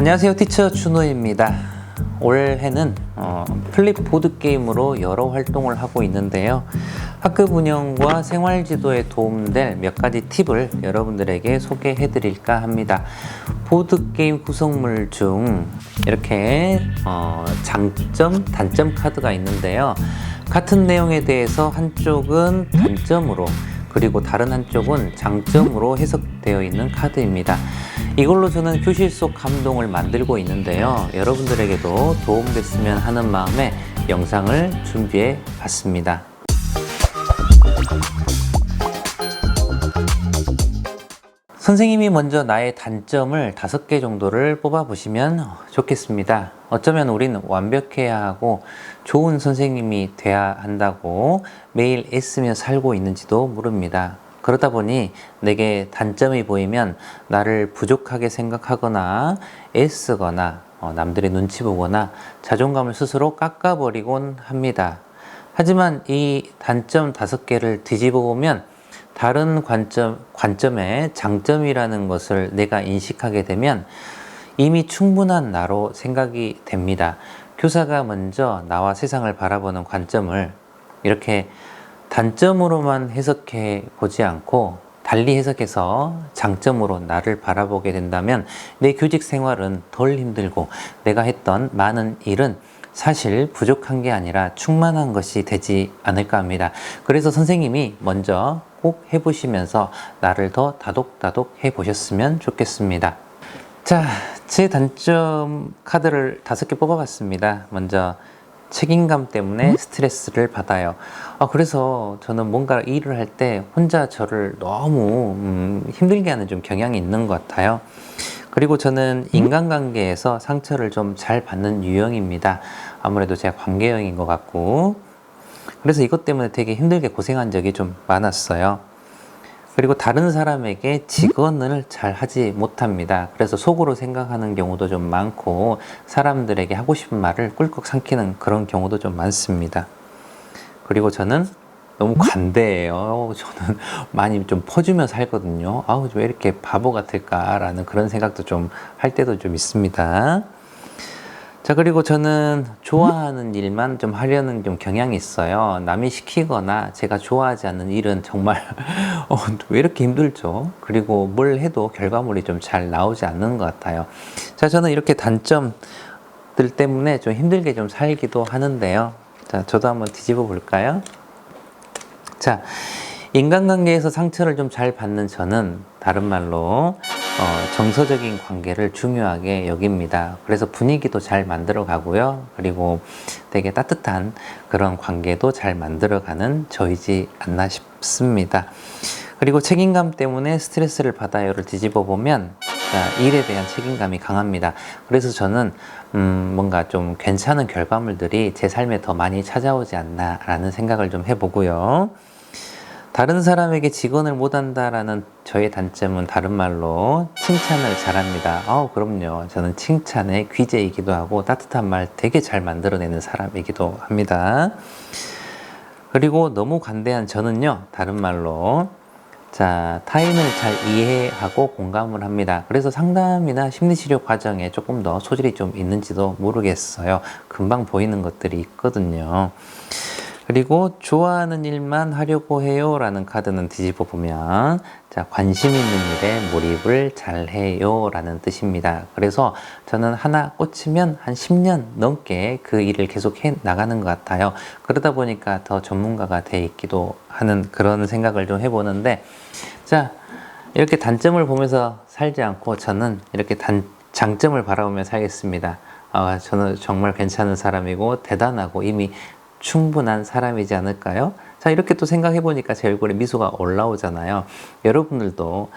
안녕하세요, 티처 준호입니다. 올해는 플립 보드게임으로 여러 활동을 하고 있는데요. 학급 운영과 생활지도에 도움될 몇 가지 팁을 여러분들에게 소개해 드릴까 합니다. 보드게임 구성물 중 이렇게 장점, 단점 카드가 있는데요. 같은 내용에 대해서 한쪽은 단점으로, 그리고 다른 한쪽은 장점으로 해석되어 있는 카드입니다. 이걸로 저는 교실 속 감동을 만들고 있는데요. 여러분들에게도 도움됐으면 하는 마음에 영상을 준비해 봤습니다. 선생님이 먼저 나의 단점을 5개 정도를 뽑아 보시면 좋겠습니다. 어쩌면 우리는 완벽해야 하고 좋은 선생님이 돼야 한다고 매일 애쓰며 살고 있는지도 모릅니다. 그러다 보니 내게 단점이 보이면 나를 부족하게 생각하거나 애쓰거나 남들의 눈치 보거나 자존감을 스스로 깎아버리곤 합니다. 하지만 이 단점 5개를 뒤집어 보면 다른 관점의 장점이라는 것을 내가 인식하게 되면 이미 충분한 나로 생각이 됩니다. 교사가 먼저 나와 세상을 바라보는 관점을 이렇게 단점으로만 해석해 보지 않고 달리 해석해서 장점으로 나를 바라보게 된다면 내 교직 생활은 덜 힘들고 내가 했던 많은 일은 사실 부족한 게 아니라 충만한 것이 되지 않을까 합니다. 그래서 선생님이 먼저 꼭 해보시면서 나를 더 다독다독 해보셨으면 좋겠습니다. 자, 제 단점 카드를 5개 뽑아봤습니다. 먼저 책임감 때문에 스트레스를 받아요. 그래서 저는 뭔가 일을 할 때 혼자 저를 너무 힘들게 하는 좀 경향이 있는 것 같아요. 그리고 저는 인간관계에서 상처를 좀 잘 받는 유형입니다. 아무래도 제가 관계형인 것 같고, 그래서 이것 때문에 되게 힘들게 고생한 적이 좀 많았어요. 그리고 다른 사람에게 직언을 잘 하지 못합니다. 그래서 속으로 생각하는 경우도 좀 많고 사람들에게 하고 싶은 말을 꿀꺽 삼키는 그런 경우도 좀 많습니다. 그리고 저는 너무 관대해요. 저는 많이 좀 퍼주며 살거든요. 왜 이렇게 바보 같을까라는 그런 생각도 좀 할 때도 좀 있습니다. 자, 그리고 저는 좋아하는 일만 좀 하려는 좀 경향이 있어요. 남이 시키거나 제가 좋아하지 않는 일은 정말 왜 이렇게 힘들죠? 그리고 뭘 해도 결과물이 좀 잘 나오지 않는 것 같아요. 자, 저는 이렇게 단점들 때문에 좀 힘들게 좀 살기도 하는데요. 자, 저도 한번 뒤집어 볼까요? 자, 인간관계에서 상처를 좀 잘 받는 저는 다른 말로 정서적인 관계를 중요하게 여깁니다. 그래서 분위기도 잘 만들어 가고요. 그리고 되게 따뜻한 그런 관계도 잘 만들어 가는 저이지 않나 싶습니다. 그리고 책임감 때문에 스트레스를 받아요를 뒤집어 보면 일에 대한 책임감이 강합니다. 그래서 저는 뭔가 좀 괜찮은 결과물들이 제 삶에 더 많이 찾아오지 않나 라는 생각을 좀 해보고요. 다른 사람에게 직언을 못한다라는 저의 단점은 다른 말로 칭찬을 잘합니다. 그럼요. 저는 칭찬의 귀재이기도 하고 따뜻한 말 되게 잘 만들어내는 사람이기도 합니다. 그리고 너무 관대한 저는요, 다른 말로 타인을 잘 이해하고 공감을 합니다. 그래서 상담이나 심리치료 과정에 조금 더 소질이 좀 있는지도 모르겠어요. 금방 보이는 것들이 있거든요. 그리고 좋아하는 일만 하려고 해요 라는 카드는 뒤집어 보면 관심 있는 일에 몰입을 잘 해요 라는 뜻입니다. 그래서 저는 하나 꽂히면 한 10년 넘게 그 일을 계속 해 나가는 것 같아요. 그러다 보니까 더 전문가가 돼 있기도 하는 그런 생각을 좀 해보는데, 이렇게 단점을 보면서 살지 않고 저는 이렇게 장점을 바라보며 살겠습니다. 저는 정말 괜찮은 사람이고 대단하고 이미 충분한 사람이지 않을까요? 자, 이렇게 또 생각해 보니까 제 얼굴에 미소가 올라오잖아요. 여러분들도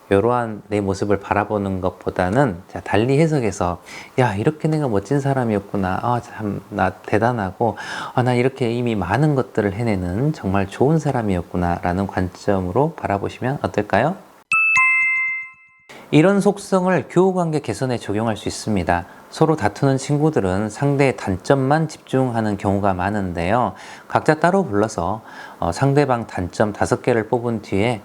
이러한 내 모습을 바라보는 것보다는 달리 해석해서 이렇게 내가 멋진 사람이었구나. 참 나 대단하고 나 이렇게 이미 많은 것들을 해내는 정말 좋은 사람이었구나 라는 관점으로 바라보시면 어떨까요? 이런 속성을 교우관계 개선에 적용할 수 있습니다. 서로 다투는 친구들은 상대의 단점만 집중하는 경우가 많은데요. 각자 따로 불러서 상대방 단점 5개를 뽑은 뒤에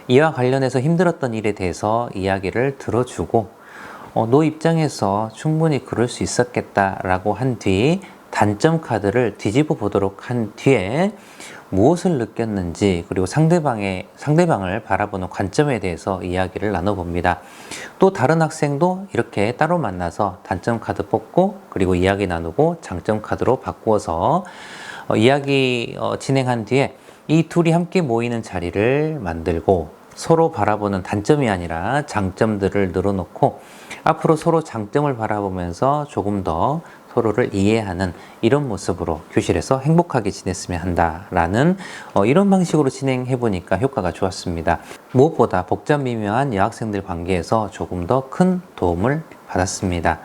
이와 관련해서 힘들었던 일에 대해서 이야기를 들어주고 너 입장에서 충분히 그럴 수 있었겠다라고 한 뒤 단점 카드를 뒤집어 보도록 한 뒤에 무엇을 느꼈는지, 그리고 상대방을 바라보는 관점에 대해서 이야기를 나눠봅니다. 또 다른 학생도 이렇게 따로 만나서 단점 카드 뽑고, 그리고 이야기 나누고 장점 카드로 바꾸어서 이야기 진행한 뒤에 이 둘이 함께 모이는 자리를 만들고, 서로 바라보는 단점이 아니라 장점들을 늘어놓고 앞으로 서로 장점을 바라보면서 조금 더 서로를 이해하는 이런 모습으로 교실에서 행복하게 지냈으면 한다라는 이런 방식으로 진행해 보니까 효과가 좋았습니다. 무엇보다 복잡 미묘한 여학생들 관계에서 조금 더 큰 도움을 받았습니다.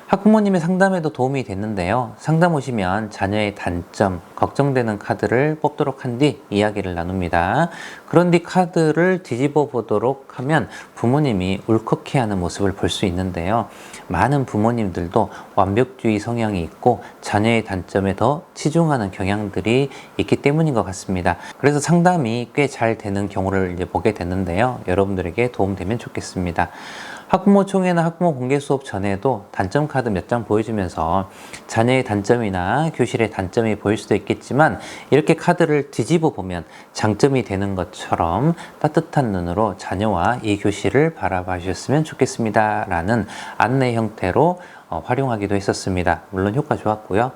학부모님의 상담에도 도움이 됐는데요. 상담 오시면 자녀의 단점, 걱정되는 카드를 뽑도록 한 뒤 이야기를 나눕니다. 그런 뒤 카드를 뒤집어 보도록 하면 부모님이 울컥해하는 모습을 볼 수 있는데요. 많은 부모님들도 완벽주의 성향이 있고 자녀의 단점에 더 치중하는 경향들이 있기 때문인 것 같습니다. 그래서 상담이 꽤 잘 되는 경우를 이제 보게 됐는데요. 여러분들에게 도움되면 좋겠습니다. 학부모 총회나 학부모 공개 수업 전에도 단점 카드 몇 장 보여주면서 자녀의 단점이나 교실의 단점이 보일 수도 있겠지만, 이렇게 카드를 뒤집어 보면 장점이 되는 것처럼 따뜻한 눈으로 자녀와 이 교실을 바라봐 주셨으면 좋겠습니다 라는 안내 형태로 활용하기도 했었습니다. 물론 효과 좋았고요.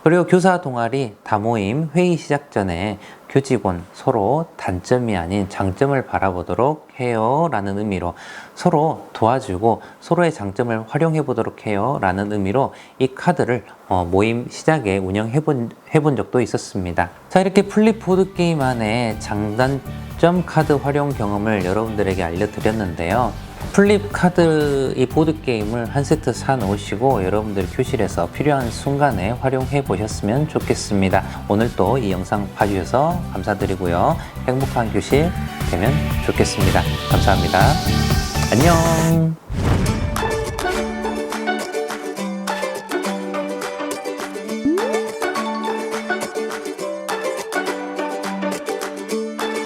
그리고 교사 동아리 다모임 회의 시작 전에 교직원 서로 단점이 아닌 장점을 바라보도록 해요 라는 의미로, 서로 도와주고 서로의 장점을 활용해 보도록 해요 라는 의미로 이 카드를 모임 시작에 운영해 본 적도 있었습니다. 자, 이렇게 플립 보드게임 안에 장단점 카드 활용 경험을 여러분들에게 알려드렸는데요. 플립 카드 이 보드게임을 한 세트 사 놓으시고 여러분들 교실에서 필요한 순간에 활용해 보셨으면 좋겠습니다. 오늘도 이 영상 봐주셔서 감사드리고요. 행복한 교실 되면 좋겠습니다. 감사합니다. 안녕.